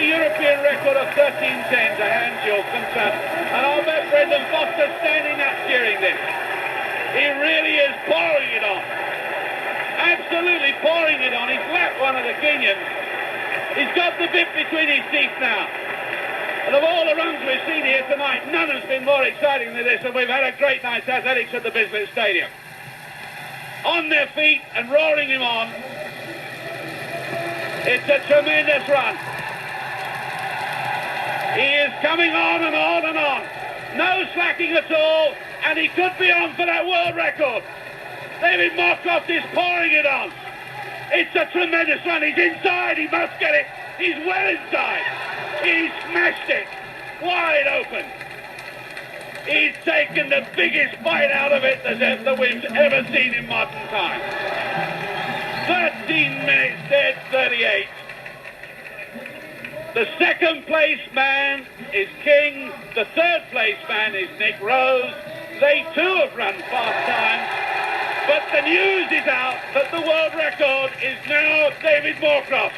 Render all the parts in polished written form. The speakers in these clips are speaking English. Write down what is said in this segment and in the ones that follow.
European record of 13.10 to hands, you're concerned. And I'll bet Brendan Foster standing up during this. He really is pouring it on. Absolutely pouring it on. He's lapped one of the Kenyans. He's got the bit between his teeth now. And of all the runs we've seen here tonight, none has been more exciting than this, and we've had a great night's athletics at the Business Stadium. On their feet and roaring him on. It's a tremendous run. He is coming on and on and on. No slacking at all, and he could be on for that world record. David Moorcroft is pouring it on. It's a tremendous run. He's inside. He must get it. He's well inside. He's smashed it. Wide open. He's taken the biggest bite out of it that we've ever seen in modern times. 13 minutes dead, 38. The second place man is King. The third place man is Nick Rose. They too have run fast times. But the news is out that the world record is now David Moorcroft.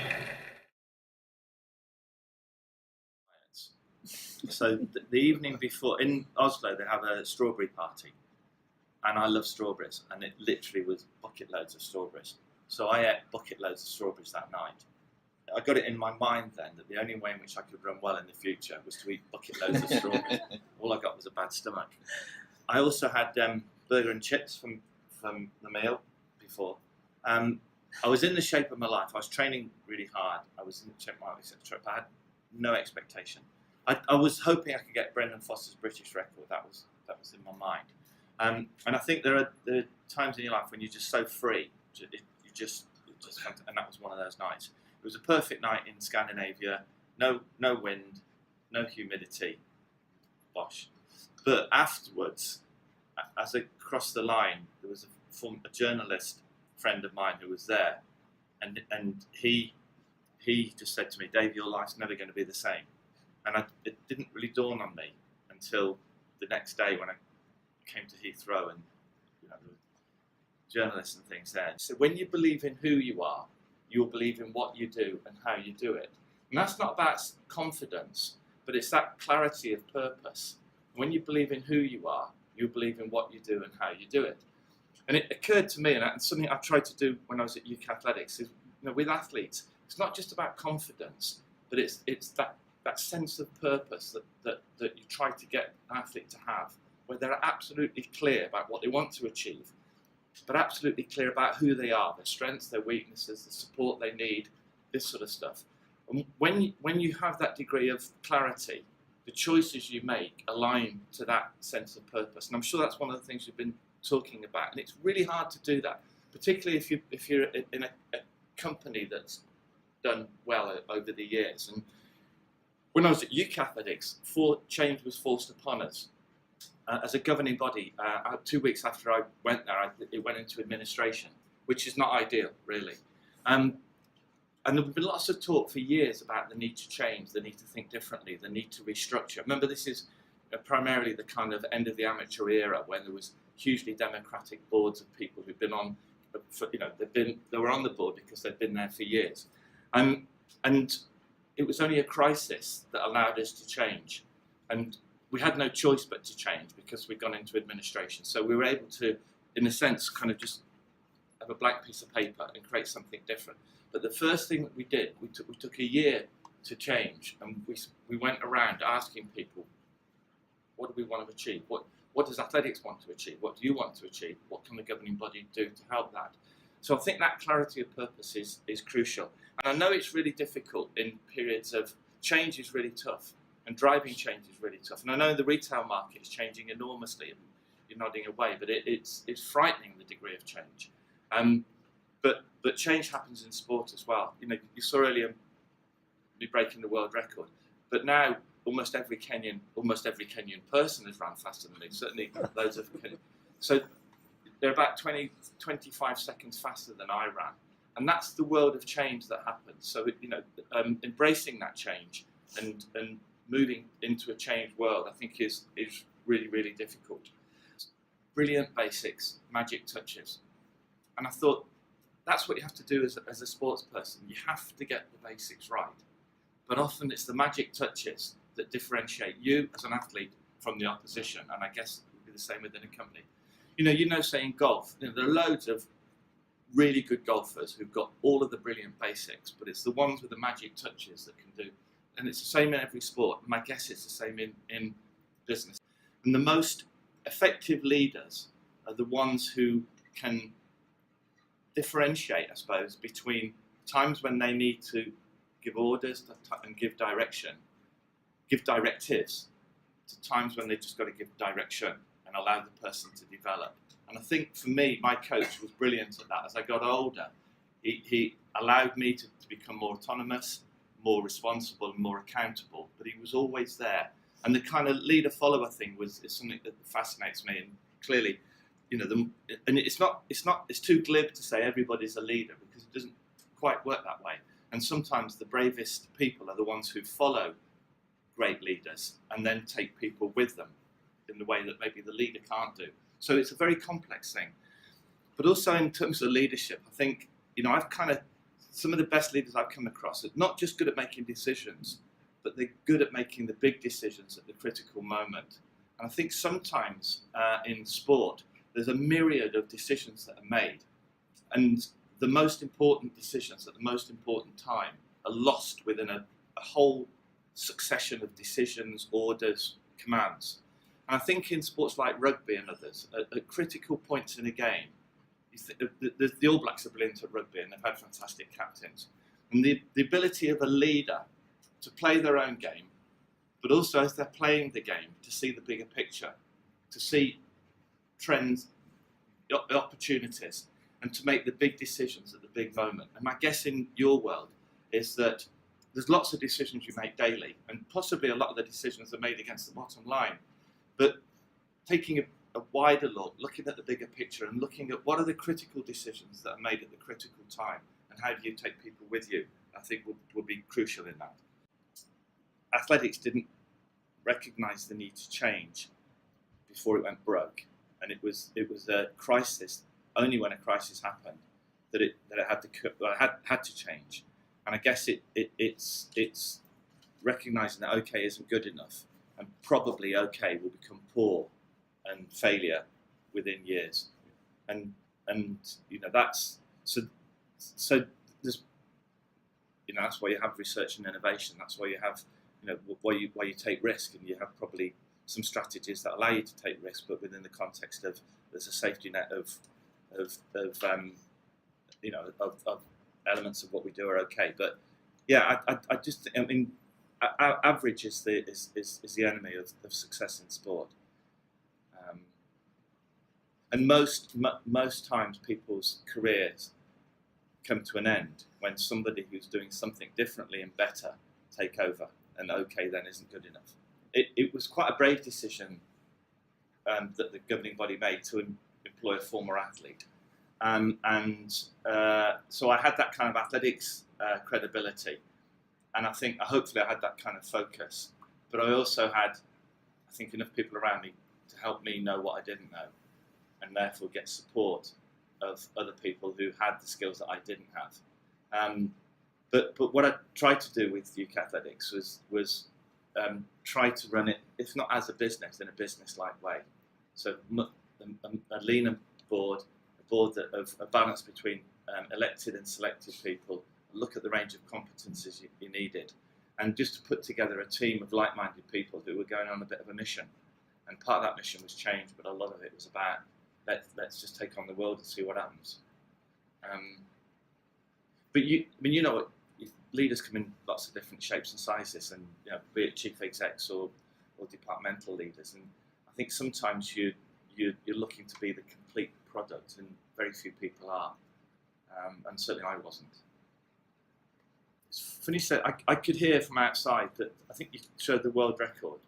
So the evening before, in Oslo, they have a strawberry party. And I love strawberries. And it literally was bucket loads of strawberries. So I ate bucket loads of strawberries that night. I got it in my mind then that the only way in which I could run well in the future was to eat bucket loads of strawberries. All I got was a bad stomach. I also had burger and chips from the meal before. I was in the shape of my life. I was training really hard. I was in the shape of my life, etc. I had no expectation. I was hoping I could get Brendan Foster's British record. That was in my mind. And I think there are times in your life when you're just so free. And that was one of those nights. It was a perfect night in Scandinavia. No wind, no humidity. Bosh. But afterwards, as I crossed the line, there was a journalist friend of mine who was there, and he just said to me, "Dave, your life's never going to be the same." And it didn't really dawn on me until the next day when I came to Heathrow, and there were journalists and things there. So when you believe in who you are, you'll believe in what you do and how you do it. And that's not about confidence, but it's that clarity of purpose. When you believe in who you are, you believe in what you do and how you do it. And it occurred to me, and something I tried to do when I was at UK Athletics, is with athletes, it's not just about confidence, but it's that sense of purpose that you try to get an athlete to have, where they're absolutely clear about what they want to achieve, but absolutely clear about who they are, their strengths, their weaknesses, the support they need, this sort of stuff. And when you have that degree of clarity, the choices you make align to that sense of purpose. And I'm sure that's one of the things you've been talking about. And it's really hard to do that, particularly if you're in a company that's done well over the years. And when I was at UK Athletics, change was forced upon us. As a governing body, 2 weeks after I went there, it went into administration, which is not ideal, really. And there have been lots of talk for years about the need to change, the need to think differently, the need to restructure. Remember, this is primarily the kind of end of the amateur era when there was hugely democratic boards of people who've been on, they were on the board because they'd been there for years. And it was only a crisis that allowed us to change. And we had no choice but to change because we'd gone into administration. So we were able to, in a sense, kind of just have a blank piece of paper and create something different. But the first thing that we did, we took a year to change, and we went around asking people, what do we want to achieve? What does athletics want to achieve? What do you want to achieve? What can the governing body do to help that? So I think that clarity of purpose is crucial. And I know it's really difficult in periods of change is really tough, and driving change is really tough. And I know the retail market is changing enormously, and you're nodding away, but it's frightening, the degree of change. But change happens in sport as well. You saw earlier me breaking the world record, but now almost every Kenyan person has run faster than me. Certainly loads of Kenyan. So they're about 25 seconds faster than I ran, and that's the world of change that happens. So embracing that change and moving into a changed world, I think is really, really difficult. Brilliant basics, magic touches, and I thought that's what you have to do as a sports person. You have to get the basics right, but often it's the magic touches that differentiate you as an athlete from the opposition, and I guess it would be the same within a company. Say in golf, there are loads of really good golfers who've got all of the brilliant basics, but it's the ones with the magic touches that can do, and it's the same in every sport. My guess it's the same in business. And the most effective leaders are the ones who can differentiate, I suppose, between times when they need to give orders and give directives, to times when they've just got to give direction and allow the person to develop. And I think for me, my coach was brilliant at that. As I got older, he allowed me to become more autonomous, more responsible, and more accountable. But he was always there. And the kind of leader-follower thing is something that fascinates me. And clearly, it's too glib to say everybody's a leader, because it doesn't quite work that way. And sometimes the bravest people are the ones who follow great leaders and then take people with them in the way that maybe the leader can't do. So it's a very complex thing. But also in terms of leadership, I think, some of the best leaders I've come across are not just good at making decisions, but they're good at making the big decisions at the critical moment. And I think sometimes in sport, there's a myriad of decisions that are made. And the most important decisions at the most important time are lost within a whole succession of decisions, orders, commands. And I think in sports like rugby and others, at critical points in a game, the All Blacks are brilliant at rugby and they've had fantastic captains. And the ability of a leader to play their own game, but also as they're playing the game, to see the bigger picture, to see trends, opportunities, and to make the big decisions at the big moment. And my guess in your world is that there's lots of decisions you make daily, and possibly a lot of the decisions are made against the bottom line. But taking a wider look, looking at the bigger picture and looking at what are the critical decisions that are made at the critical time and how do you take people with you, I think will be crucial in that. Athletics didn't recognise the need to change before it went broke, and it was a crisis only when a crisis happened that it had to change. And I guess it's recognising that okay isn't good enough, and probably okay will become poor and failure within years, and that's so there's that's why you have research and innovation. That's why you have why you take risk, and you have probably some strategies that allow you to take risk, but within the context of there's a safety net of elements of what we do are okay. But yeah, I mean average is the enemy of success in sport. And most times people's careers come to an end when somebody who's doing something differently and better take over, and okay then isn't good enough. It was quite a brave decision that the governing body made to employ a former athlete. So I had that kind of athletics credibility, and hopefully I had that kind of focus, but I also had, I think, enough people around me to help me know what I didn't know, and therefore get support of other people who had the skills that I didn't have. But what I tried to do with UK Athletics was try to run it, if not as a business, in a business-like way. So a leaner board, a board of a balance between elected and selected people, look at the range of competencies you needed, and just to put together a team of like-minded people who were going on a bit of a mission. And part of that mission was change, but a lot of it was about let's just take on the world and see what happens. But leaders come in lots of different shapes and sizes, and be it chief execs or departmental leaders. And I think sometimes you're looking to be the complete product, and very few people are. And certainly I wasn't. It's funny you said, I could hear from outside that I think you showed the world record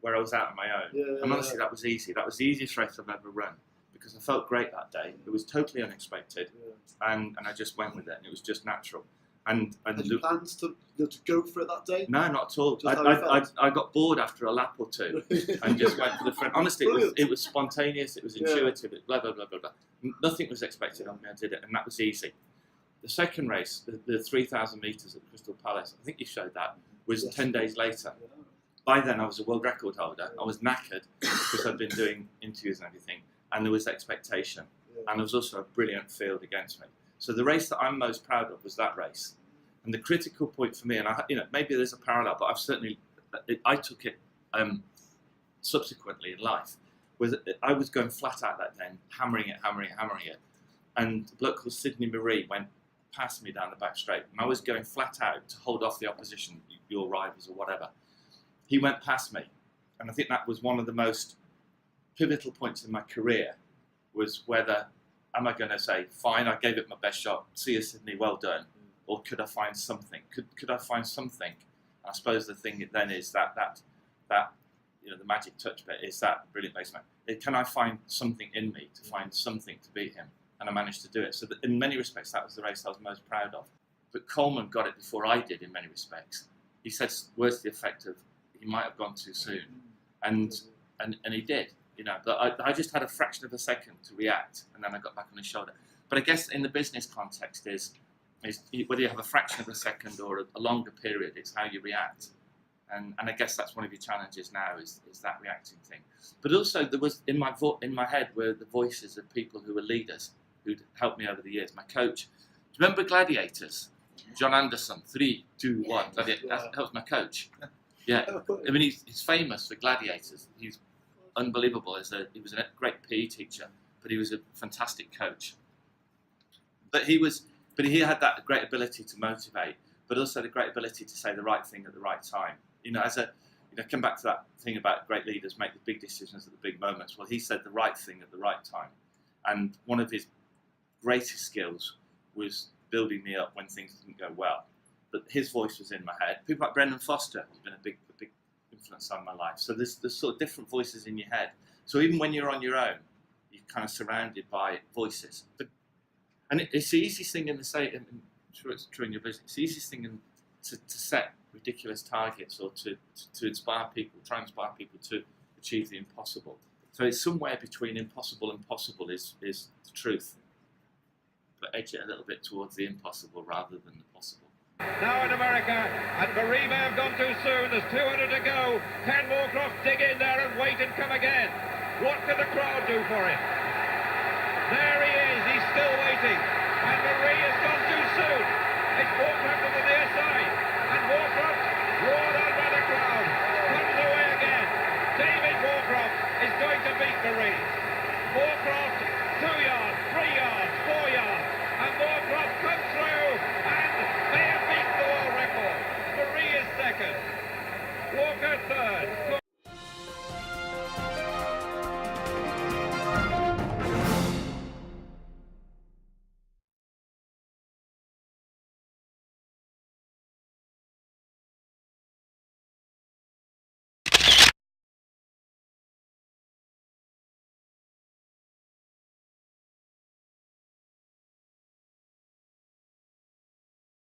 where I was out on my own. And honestly, that was easy. That was the easiest race I've ever run, because I felt great that day. It was totally unexpected, and I just went with it, and it was just natural. And had you plans to go for it that day? No, not at all. I got bored after a lap or two and just went for the front. Honestly, it was spontaneous, it was intuitive, blah, blah, blah, blah, blah. Nothing was expected of me, I did it, and that was easy. The second race, the 3,000 metres at Crystal Palace, I think you showed that. was 10 days later. By then I was a world record holder. I was knackered because I'd been doing interviews and everything, and there was expectation. And there was also a brilliant field against me. So the race that I'm most proud of was that race. And the critical point for me, and maybe there's a parallel, but I took it subsequently in life, was I was going flat out that day, and hammering it. And a bloke called Sidney Marie went past me down the back straight, and I was going flat out to hold off the opposition, your rivals or whatever. He went past me, and I think that was one of the most pivotal points in my career, was whether, am I going to say, fine, I gave it my best shot, see you Sydney, well done, or could I find something? Could I find something? I suppose the thing then is that the magic touch bit is that brilliant baseman. Can I find something in me to find something to beat him? And I managed to do it. So that in many respects, that was the race I was most proud of. But Coleman got it before I did in many respects. He said words to the effect of, he might have gone too soon. And he did, but I just had a fraction of a second to react, and then I got back on his shoulder. But I guess in the business context is whether you have a fraction of a second or a longer period, it's how you react. And I guess that's one of your challenges now is that reacting thing. But also there was in my head were the voices of people who were leaders who'd helped me over the years. My coach, do you remember Gladiators? John Anderson, 3, 2, 1. That was my coach. Yeah, I mean he's famous for Gladiators. He's unbelievable. He was a great PE teacher, but he was a fantastic coach. But he had that great ability to motivate, but also the great ability to say the right thing at the right time. Come back to that thing about great leaders make the big decisions at the big moments. Well, he said the right thing at the right time, and one of his greatest skills was building me up when things didn't go well. But his voice was in my head. People like Brendan Foster has been a big influence on my life. So there's sort of different voices in your head. So even when you're on your own, you're kind of surrounded by voices. And it's the easiest thing I'm sure it's true in your business, it's the easiest thing to set ridiculous targets or to inspire people, try and inspire people to achieve the impossible. So it's somewhere between impossible and possible is the truth. But edge it a little bit towards the impossible rather than the possible. Now in America, and Marie may have gone too soon. There's 200 to go. Can Moorcroft dig in there and wait and come again? What can the crowd do for him? There he is. He's still waiting. And Marie has gone too soon. It's Moorcroft on the near side.